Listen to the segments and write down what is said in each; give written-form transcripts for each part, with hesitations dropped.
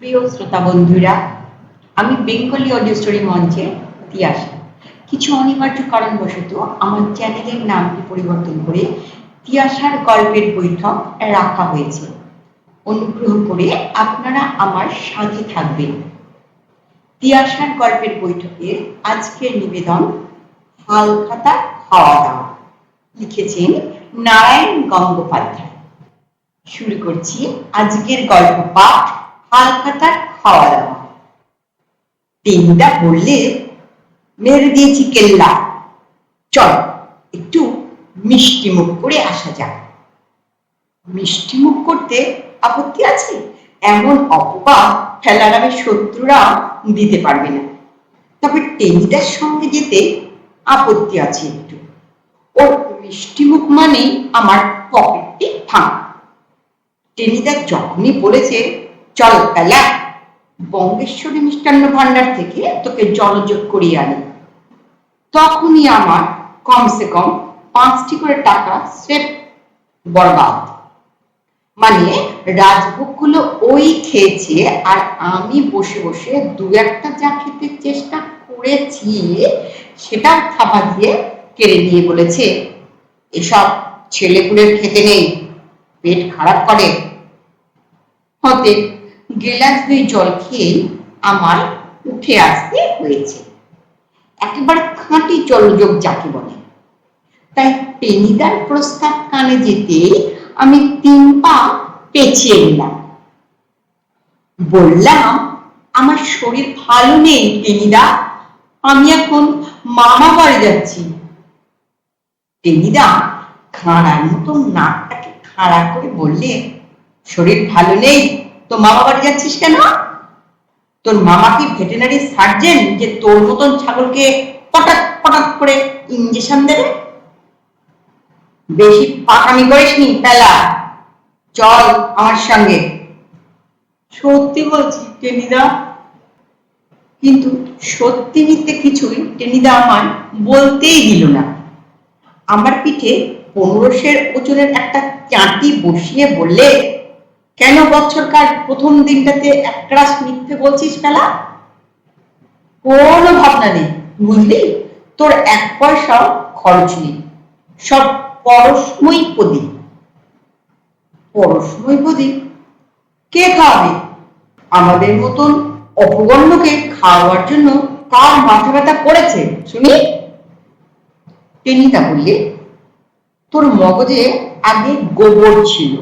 প্রিয় শ্রোতা বন্ধুরা, আমি বেঙ্গলি অডিও স্টোরি মঞ্চে তিয়াশা। কিছু অনিবার্য কারণবশত আমার চ্যানেলের নামটি পরিবর্তন করে তিয়াশার গল্পের বৈঠক রাখা হয়েছে। অনুগ্রহ করে আপনারা আমার সাথে থাকবেন। তিয়াশার গল্পের বৈঠকের আজকের নিবেদন হালখাতার খাওয়া দাওয়া, লিখেছেন নারায়ণ গঙ্গোপাধ্যায়। শুরু করছি আজকের গল্প পাঠ হালখাতার খাওয়া দাওয়া। টেনিদা বললে, মেরে দিয়েছি কেল্লা, চল একটু মিষ্টি মুখ করে আসা যাক। মিষ্টি মুখ করতে আপত্তি আছে? এমন অপবাদ ফেলারামের শত্রুরা দিতে পারবে না। তবে টেনিদার সঙ্গে যেতে আপত্তি আছে একটু। ওর মিষ্টি মুখ মানে আমার পকেটটি ফাঁকা। টেনিদা যখনই বলেছে চল পেলা, বঙ্গেশ্বরী মিষ্টান্ন ভান্ডার থেকে তোকে জলযোগ করিয়ে আনি, তখনই আমার কমসে কম 5টি করে টাকা স্রেফ বরবাদ। মানে রাজভোগগুলো ওই খেয়েছে, আর আমি বসে বসে দু একটা যা খেতে চেষ্টা করেছি সেটাও থাবা দিয়ে কেড়ে নিয়ে বলেছে, এসব ছেলেপুলের খেতে নেই, পেট খারাপ করে। হতে গেলাস 2 জল খেয়ে আমার উঠে আসতে হয়েছে। একেবারে খাঁটি জলযোগ যাকে বলে। তাই টেনিদার প্রস্তাব কানে যেতে আমি 3 পা পেছিয়ে নিলাম। বললাম, আমার শরীর ভালো নেই টেনিদা, আমি এখন মামা বাড়ি যাচ্ছি। টেনিদা খাঁড়ার মতো নাকটাকে খাড়া করে বললে, শরীর ভালো নেই তো মামা বাড়ি যাচ্ছিস কেন? তোর মামা কি ভেটেরিনারি সার্জন যে তোর মতন ছাগলকে পটাক পটাক করে ইঞ্জেকশন দেবে? বেশি পাকামি করিসনি পেলা, চল আমার সঙ্গে। সত্যি বলছি টেনিদা। কিন্তু সত্যি মিথ্যে কিছুই টেনিদা আমার বলতেই দিল না। আমার পিঠে 1500 ওজনের একটা চাঁটি বসিয়ে বললে, কেন বছরকার প্রথম দিনটাতে একরাশ মিথ্যে বলছিস পেলা? কোনো ভাবনা নেই বুঝলি, তোর 1 পয়সাও খরচ নেই, সব পরশময়ী প্রদীপ। পরশময়ী প্রদীপ কে খাওয়াবে? আমাদের মতন অপগণ্যকে খাওয়ার জন্য কার মাথা ব্যথা করেছে শুনি? টেনিদা বললে, তোর মগজে আগে গোবর ছিল,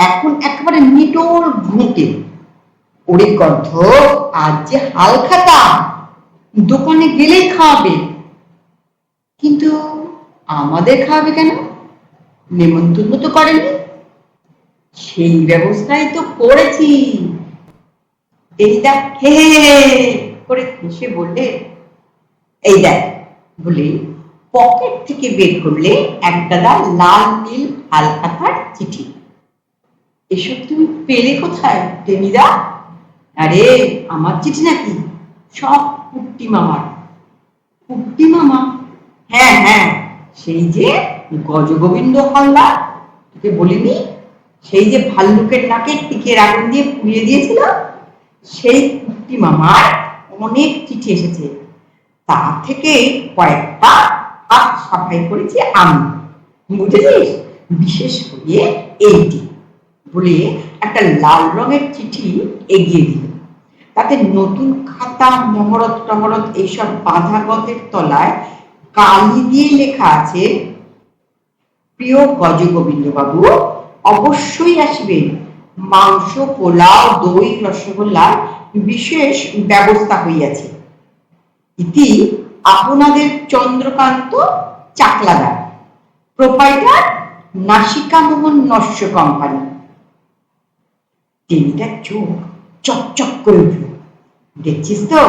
এখন একেবারে নিটোর ঘুঁটে। ওরে গর্ধ, আজ যে হালখাতা, দোকানে গেলেই খাওয়াবে। কিন্তু আমাদের খাওয়াবে কেন? নেমন্তন্ন তো করেনি। সেই ব্যবস্থাই তো করেছি। টেনিদা হে করে হেসে বললে, এই দেখ, বলে পকেট থেকে বের করলে এক গাদা লাল নীল হালখাতার চিঠি। এসব তুমি পেলে কোথায় টেনিদা? আরে আমার চিঠি নাকি, সব কুট্টি মামার। কুট্টি মামা? হ্যাঁ হ্যাঁ, সেই যে গজগোবিন্দ হালদার, তোকে বলিনি, সেই যে ভাল্লুকের নাকে টিকের আগুন দিয়ে পুড়িয়ে দিয়েছিল, সেই কুট্টি মামার অনেক চিঠি এসেছে। তা থেকে কয়েকটা হাত সাফাই করেছি আমি, বুঝেছিস? বিশেষ করে এইটি, বলে একটা লাল রঙের চিঠি এগিয়ে দিল। তাতে নতুন খাতা, মহরত টহরত এইসব বাঁধা গতের তলায় কালি দিয়ে লেখা আছে, প্রিয় গজগোবিন্দ বাবু, অবশ্যই আসবেন, মাংস, পোলাও, দই, রসগোল্লার বিশেষ ব্যবস্থা হইয়াছে। ইতি আপনাদের চন্দ্রকান্ত চাকলাদার, প্রোপাইটার নাসিকা মোহন নস্য কোম্পানি। টেনিদার চোখ চকচক করে উঠল। দেখছিস তো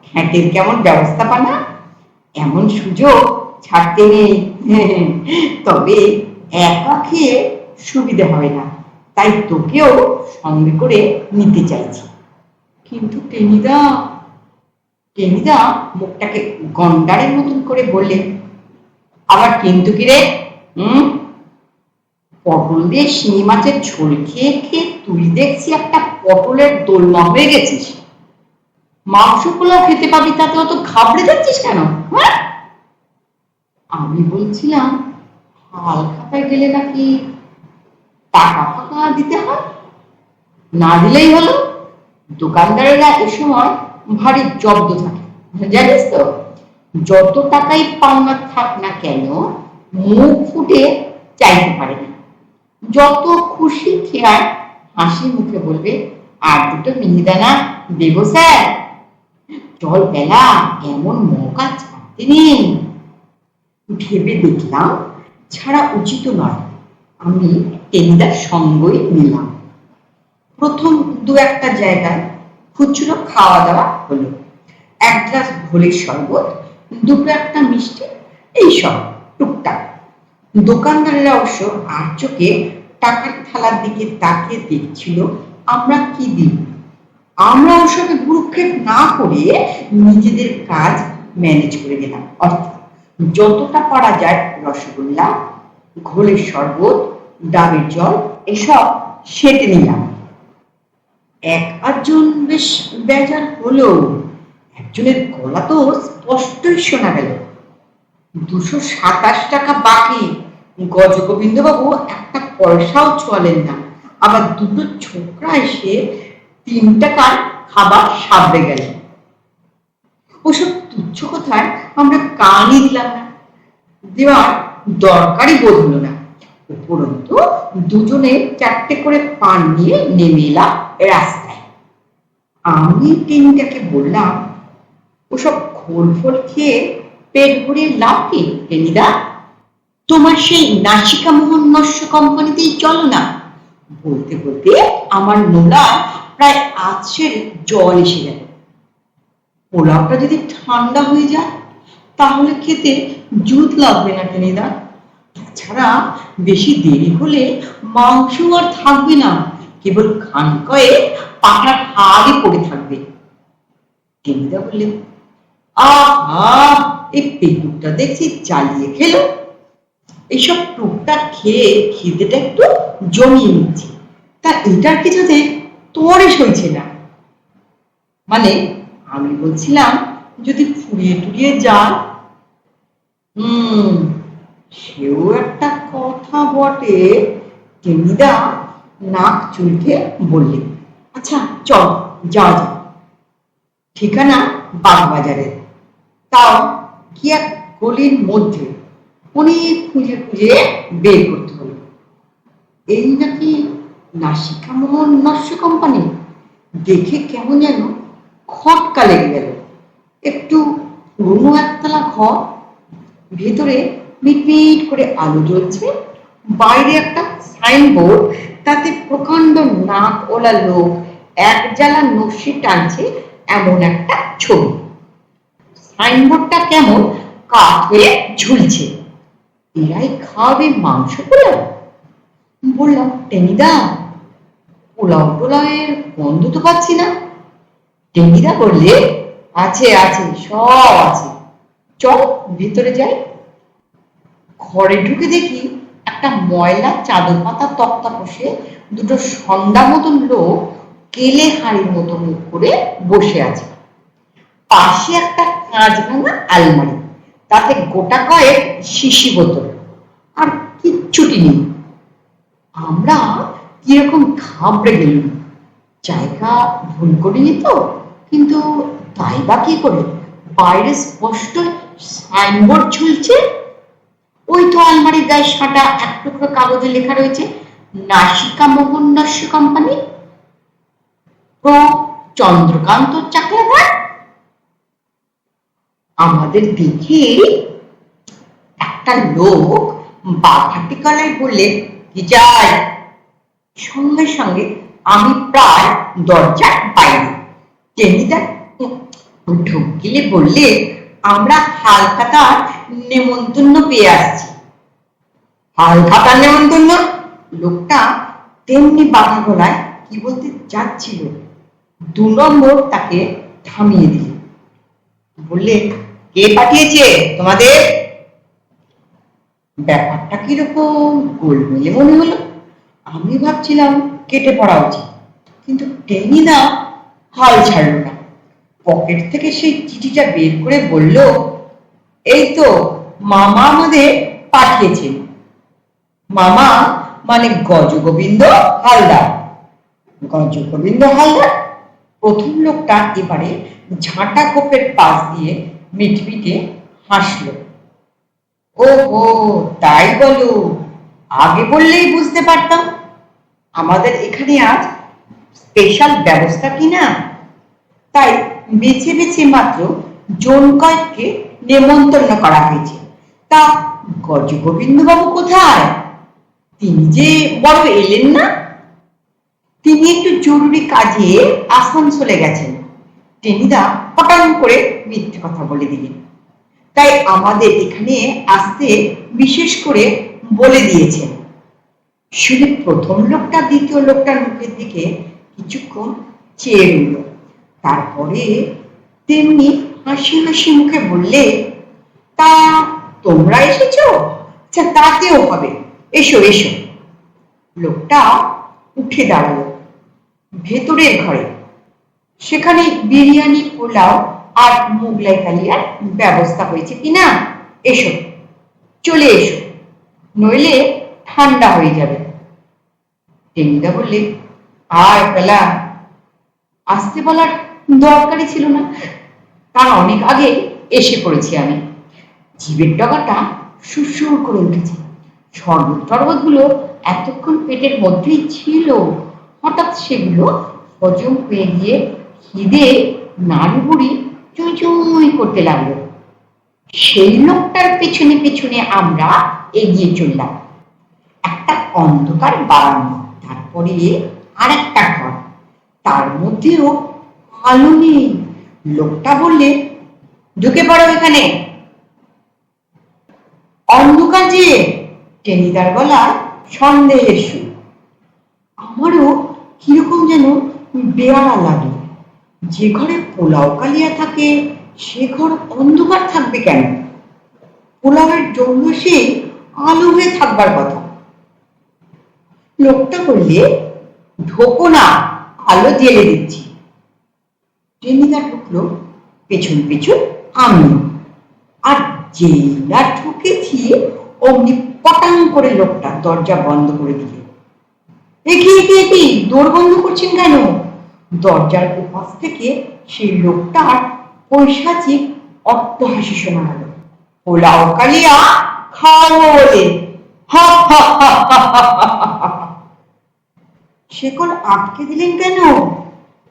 খ্যাটের কেমন ব্যবস্থাপনা, এমন সুযোগ ছাড়তে নেই। তবে একা খেয়ে সুবিধা হবে না, তাই তোকেও সঙ্গে করে নিতে চাইছি। কিন্তু টেনিদা মুখটাকে গন্ডারের মতন করে বললে, আবার কিন্তু কি রে? পটল দিয়ে শিঙি মাছের ঝোল খেয়ে খেয়ে তুই দেখছি একটা পটলের দোলমা হয়ে গেছিস, মাংস পোলাও খেতে পাবি তাতে অত ঘাবড়ে যাচ্ছিস কেন? হ্যাঁ, আমি বলছিলাম হাল খাতায় গেলে নাকি টাকা ফাঁকা দিতে হয়, না দিলেই হলো। দোকানদারেরা এ সময় ভারী জব্দ থাকে, জানিস তো। যত টাকাই পাওনা থাক না কেন মুখ ফুটে চাইতে পারে না। যত খুশি খেয়ার হাসি মুখে বলবে, আর দুটো মিহিদানা দেবো স্যার? চল বেলা, এমন মৌকা ছাড়তে নেই। ভেবে দেখলাম ছাড়া উচিত নয়। আমি টেনিদার সঙ্গই নিলাম। প্রথম দু একটা জায়গায় খুচরো খাওয়া দাওয়া হলো। এক গ্লাস ঘোলের শরবত, দুটো একটা মিষ্টি, এইসব টুকটাক। দোকানদারেরা অবশ্য আর চোখে টাকার থালার দিকে তাকিয়ে দেখছিল আমরা কি দিই। আমরা ওসবে ভ্রুক্ষেপ না করে নিজেদের কাজ ম্যানেজ করে গেলাম। অর্থাৎ যতটা পারা যায় রসগোল্লা, ঘোলের শরবত, ডাবের জল এসব সেটে নিলাম। এক আধজন বেশ বেজার হলো। একজনের গলা তো স্পষ্টই শোনা গেল, 227 টাকা বাকি। গজগোবিন্দ বাবু একটা পয়সাও ছোঁয়ালেন না। আবার দুটো ছোকরা এসে 3 টাকার খাবার সাবড়ে গেলেন। ওসব তুচ্ছ কথায় আমরা কানই দিলাম না, দেওয়ার দরকারই বোধ হলো না। উপরন্তু দুজনে 4টে করে পান নিয়ে নেমে এলাম রাস্তায়। আমি টেনিদাকে বললাম, ওসব ঘোল ফোল খেয়ে পেট ভরিয়ে লাভ কি টেনিদা? তোমার সেই নাসিকা মোহন নস্য কোম্পানিতেই চলো না। বলতে বলতে আমার নোড়ায় প্রায় আছড়ে জল এসে গেল। পোলাওটা যদি ঠান্ডা হয়ে যায় তাহলে খেতে জুত লাগবে না টেনিদা। তাছাড়া বেশি দেরি হলে মাংস আর থাকবে না, কেবল খানকয়ে পাখার হাড়ই পড়ে থাকবে। টেনিদা বললেন, আহা, এই পেটুকটা দেখছি চালিয়ে খেলো। এইসব টুকটাক খেয়ে খিদেটা একটু জমিয়ে নিচ্ছে, তা এটার কিছুতে তোরই সইছে না। মানে আমি বলছিলাম যদি ফুরিয়ে টুরিয়ে যায়। সেও একটা কথা বটে। টেনিদা নাক চুলকে বললেন, আচ্ছা চল যাওয়া যাক। ঠিকানা বাগবাজারের, তাও কি এক গলির মধ্যে। অনেক খুঁজে খুঁজে বের করতে হলো। এই নাকি নাসিকা মোহন নস্য কোম্পানি। দেখে কেমন যেন খটকা লেগে গেল। একটু পুরনো একতলা ঘর, ভেতরে মিটমিট করে আলো জ্বলছে। বাইরে একটা সাইনবোর্ড, তাতে প্রকাণ্ড নাক ওলা লোক এক জ্বালা নস্যি টানছে এমন একটা ছবি। সাইনবোর্ডটা কেমন কাঠ হয়ে ঝুলছে। এরাই খাওয়াবে মাংস পোলাও? বললাম, টেনিদা পোলাও টোলাওয়ের গন্ধ তো পাচ্ছি না। টেনিদা বললে, আছে আছে, সব আছে, চল ভিতরে যাই। ঘরে ঢুকে দেখি একটা ময়লা চাদর পাতা তক্তা বসে দুটো সন্ধ্যা মতন লোক কেলে হাঁড়ির মতো মুখ করে বসে আছে। পাশে একটা কাঁচ ভাঙা আলমারি, তাতে গোটা কয়েক শিশি বোতল, আর কিচ্ছুটি নেই। আমরা কিরকম ঘাবড়ে গেলুম। জায়গা ভুল করিনি তো, কিন্তু তাই বা কি করে? বাইরে স্পষ্ট সাইনবোর্ড ঝুলছে। ওই তো আলমারির গায়ে সাঁটা এক টুকরো কাগজে লেখা রয়েছে, নাসিকা মোহন নস্য কোম্পানি, প্রো চন্দ্রকান্ত চাকলাদার। আমাদের দেখে একটা লোক বাঘাটি গলায় বললে, কি চাই? সঙ্গে সঙ্গে আমি প্রায় দরজার বাইরে। টেনিদা ঢুক গেলে বললে, আমরা হালখাতার নেমন্তন্ন পেয়ে আসছি। হালখাতার নেমন্তন্ন? লোকটা তেমনি বাঘা গলায় কি বলতে যাচ্ছিল, 2 নম্বর তাকে থামিয়ে দিল। বললে, কে পাঠিয়েছে তোমাদের? ব্যাপারটা কিরকম গোলমেলে মনে হলো। আমি ভাবছিলাম কেটে পড়া উচিত। কিন্তু টেনিদা হাল ছাড়ল না। পকেট থেকে সেই চিঠিটা বের করে বলল, এই তো মামা আমাদের পাঠিয়েছেন। মামা মানে গজগোবিন্দ হালদার। গজগোবিন্দ হালদার? প্রথম লোকটা এবারে ঝাঁটা কোপের পাশ দিয়ে মিটমিটে হাসল। ও তাই বলো, আগে বললেই বুঝতে পারতাম। আমাদের এখানে আজ স্পেশাল ব্যবস্থা কিনা, তাই বেছে বেছে মাত্র জন কয়েককে নেমন্তন্ন করা হয়েছে। তা গজগোবিন্দ বাবু কোথায়? তিনি যে বড় এলেন না। তিনি একটু জরুরি কাজে আসানসোলে গেছেন। টেনিদা হঠাৎ করে মিথ্যে কথা বলে দিলেন। তাই আমাদের এখানে আসতে বিশেষ করে বলে দিয়েছেন। শুনে প্রথম লোকটা দ্বিতীয় লোকটার মুখের দিকে কিছুক্ষণ চেয়ে রইল। তারপরে তেমনি হাসি হাসি মুখে বললে, তা তোমরা এসেছো? আচ্ছা, তাতেও হবে, এসো এসো। লোকটা উঠে দাঁড়ালো ভেতরের ঘরে। সেখানে বিরিয়ানি, পোলাও আর মোগলাই কালিয়ার ব্যবস্থা হয়েছে কিনা। এসো, চলে এসো, নইলে ঠান্ডা হয়ে যাবে। টেনিদা বললে, আয় পেলা। আসতে বলার দরকারই ছিল না, তার অনেক আগে এসে পড়েছি আমি। জিভের ডগাটা সুরসুর করে উঠেছে। শরবত টরবত গুলো এতক্ষণ পেটের মধ্যেই ছিল, হঠাৎ সেগুলো হজম হয়ে গিয়ে খিদে নাড়ু বুড়ি চুই চুই করতে লাগলো। সেই লোকটার পেছনে পেছনে আমরা এগিয়ে চললাম। একটা অন্ধকার বারান্দা, তারপরে আর একটা ঘর, তার মধ্যেও আলো নেই। লোকটা বললে, ঢুকে পড়ো এখানে। অন্ধকার যে। টেনিদার গলায় সন্দেহের সুর। আমারও কিরকম যেন বেয়ারা লাগে। যে ঘরে পোলাও কালিয়া থাকে সে ঘর অন্ধকার থাকবে কেন? পোলাওয়ের জন্য সে আলো হয়ে থাকবার কথা। লোকটা বললে, ঢোকো না, আলো জ্বেলে দিচ্ছি। টেনিদা ঢুকলো পেছন পেছন আমি। আর যেই না ঢুকেছি অমনি পটাং করে লোকটা দরজা বন্ধ করে দিলে। একি দৌড় বন্ধ করছেন কেন? দরজার উপাস থেকে সেই লোকটার পৈশাচিক অট্টহাসি শোনা গেল। পোলাও কালিয়া খাওয়াবো বলে। শেকল আটকে দিলেন কেন?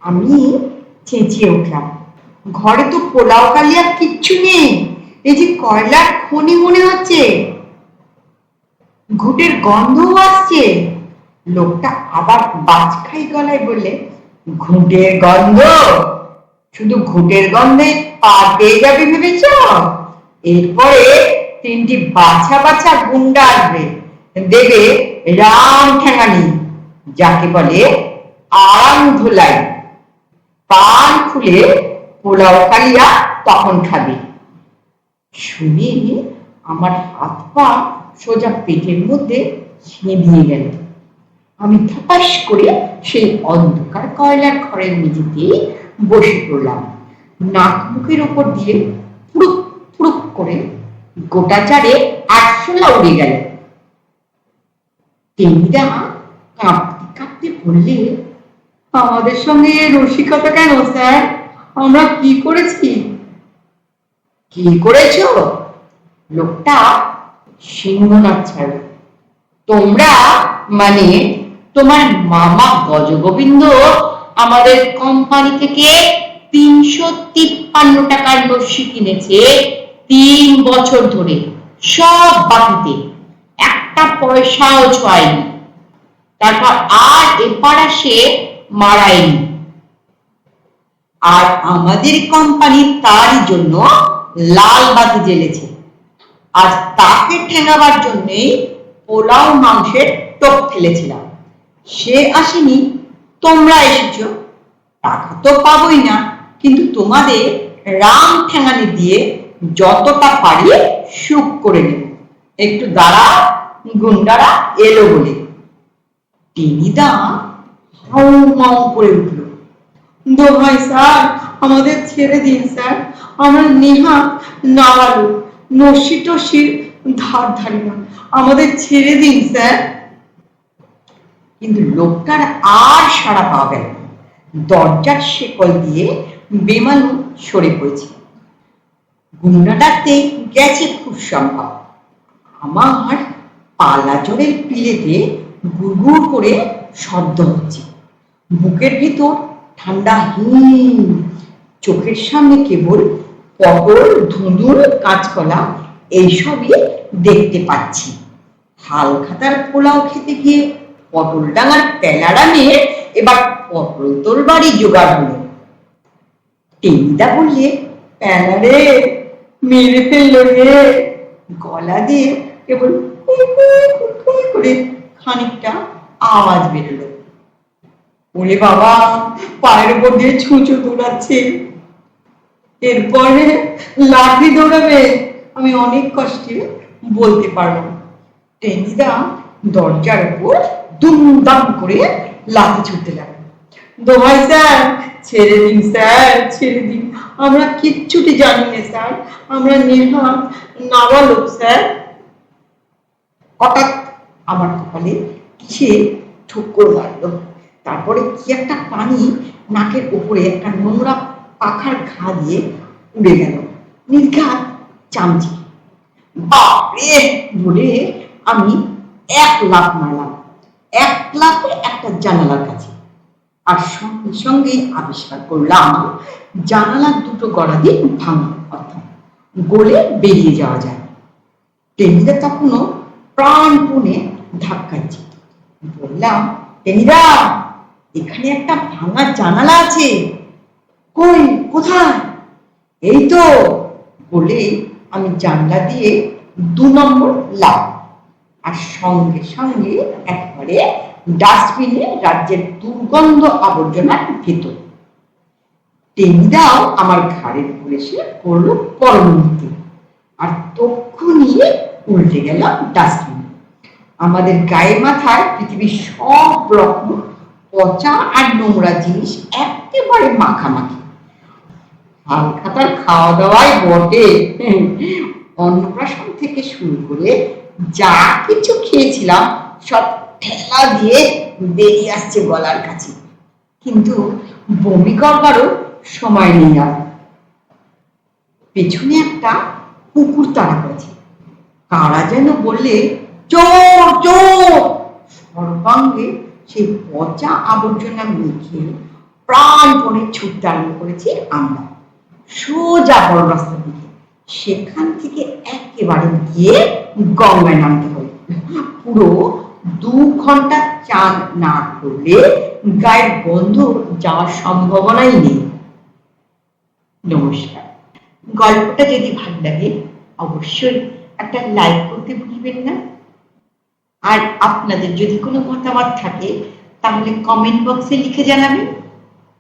আমি চেঁচিয়ে উঠলাম। ঘরে তো পোলাও কালিয়া কিচ্ছু নেই, এই যে কয়লার খনি মনে হচ্ছে, ঘুটের গন্ধও আসছে। লোকটা আবার বাজখাই গলায় বললে, ঘুটের গন্ধ? শুধু ঘুটের গন্ধে পা পেয়ে যাবে ভেবেছ? এরপরে তিনটি বাছা বাছা গুন্ডা আসবে, দেবে রাম ঠেঙানি, যাকে বলে আরাম ধুলাই। পান খুলে পোলাও কালিয়া তখন খাবে। শুনে আমার হাত পা সোজা পেটের মধ্যে ছিঁড়ে গেল। আমি ধপাস করে সেই অন্ধকার কয়লার ঘরের মেঝেতে বসে পড়লাম। নাক মুখের উপর দিয়ে ফুড়ুক ফুড়ুক করে গোটা চারে আটশোলা উড়ে গেল। টেনিদা কাঁপতে কাঁপতে বললে, আমাদের সঙ্গে রসিকতা কেন স্যার? আমরা কি করেছি? কি করেছ? লোকটা সিংহনাথ ছাড়ল। তোমরা মানে তোমার মামা গজগোবিন্দ আমাদের কোম্পানি থেকে ৩৫৩ টাকার লস্যি কিনেছে ৩ বছর ধরে, সব বাকিতে, একটা পয়সাও ছোঁয়নি। তারপর আর এপার আসে মারায়নি। আর আমাদের কোম্পানি তারই জন্য লাল বাতি জ্বেলেছে। আজ তাকে ঠেঙাবার জন্যই পোলাও মাংসের টোপ ফেলেছিলাম। সে আসেনি, তোমরা এসেছ। টাকা তো পাবোই না, কিন্তু তোমাদের রাম ঠেঙানি দিয়ে যতটা পারি সুখ করে নেব। একটু দাঁড়া, গুন্ডারা এলো বলে। টেনিদা হাউ মাউ করে উঠল। দোহাই স্যার, আমাদের ছেড়ে দিন স্যার, আমরা নেহাত নাবালক, নস্যি টস্যির ধার ধারি না, আমাদের ছেড়ে দিন স্যার। কিন্তু লোকটার আর সাড়া পাওয়া গেল না। দরজার শেকল দিয়ে বেমালুম সরে পড়েছে। গুন্ডা ডাকতে গেছে খুব সম্ভব। আমার পালাজোরের পিলেতে গুড়গুড় করে শব্দ হচ্ছে, বুকের ভেতর ঠান্ডা হিম, চোখের সামনে কেবল পটল, ধুঁদুল, কাঁচকলা এইসবই দেখতে পাচ্ছি। হালখাতার পোলাও খেতে গিয়ে পটল ডাঙার তেলারা নিয়ে এবার পটল তোরবাড়ি জোগাড় হলো। টেনিদা বললে, প্যালারে মেরে ফেললো রে। গলা দিয়ে কেবল করে খানিকটা আওয়াজ বেরোলো। ওরে বাবা, পায়ের উপর দিয়ে ছুঁচো দৌড়াচ্ছে, এরপরে লাঠি দৌড়াবে, আমি অনেক কষ্টে বলতে পারলাম। টেনিদা দরজার উপর দুমদাম করে লাথি ছুটতে লাগলো। দোহাই স্যার, ছেড়ে দিন স্যার, ছেড়ে দিন, আমরা কিচ্ছুটি জানি না স্যার, আমরা নেহাত নাবালক স্যার। হঠাৎ আমার কপালে কিসে ঠোক্কর মারলো। তারপরে কি একটা পানি নাকের উপরে একটা নোংরা পাখার ঘা দিয়ে উড়ে গেল, নির্ঘাত চামচি। বাপরে বলে আমি এক লাফ মারলাম, এক লাফে একটা জানালার কাছে, আর সঙ্গে সঙ্গে আবিষ্কার করলাম জানালার দুটো গড়া দিয়ে ভাঙা, অর্থাৎ গলে বেরিয়ে যাওয়া যায়। টেনিদা তখনও প্রাণপণে ধাক্কাচ্ছে। বললাম, টেনিদা, এখানে একটা ভাঙা জানালা আছে। কই, কোথায়? এই তো, বলে আমি জানলা দিয়ে 2 নম্বর লাফ, আর সঙ্গে সঙ্গে একবারে ডাস্টবিনে রাজ্যের দুর্গন্ধ আবর্জনার ভেতর। টেনিদাও আমার ঘাড়ের উপর এসে করলো পরমুহূর্তে, আর তক্ষুনি উল্টে গেল ডাস্টবিন। আমাদের গায়ে মাথায় পৃথিবীর সব রকম পচা আর নোংরা জিনিস একেবারে মাখামাখি। হালখাতার খাওয়া দাওয়াই বটে, অন্নপ্রাশন থেকে শুরু করে যা কিছু খেয়েছিলাম সব ঠেলা দিয়ে বেরিয়ে আসছে গলার কাছে, কিন্তু বমি করবারও সময় নেই আর। পেছনে একটা কুকুর তাড়া করেছে, কারা যেন বললে, চোর চোর। সর্বাঙ্গে সেই পচা আবর্জনা মেখে প্রাণপণে ছুটতে আরম্ভ করেছি আমরা সোজা বড় রাস্তার দিকে। সেখান থেকে একেবারে গিয়ে গঙ্গায় নামতে হবে। পুরো 2 ঘন্টা চান না করলে গায়ের গন্ধ যাওয়ার সম্ভাবনাই নেই। নমস্কার। গল্পটা যদি ভালো লাগে অবশ্যই একটা লাইক করতে ভুলবেন না, আর আপনাদের যদি কোনো মতামত থাকে তাহলে কমেন্ট বক্সে লিখে জানাবেন।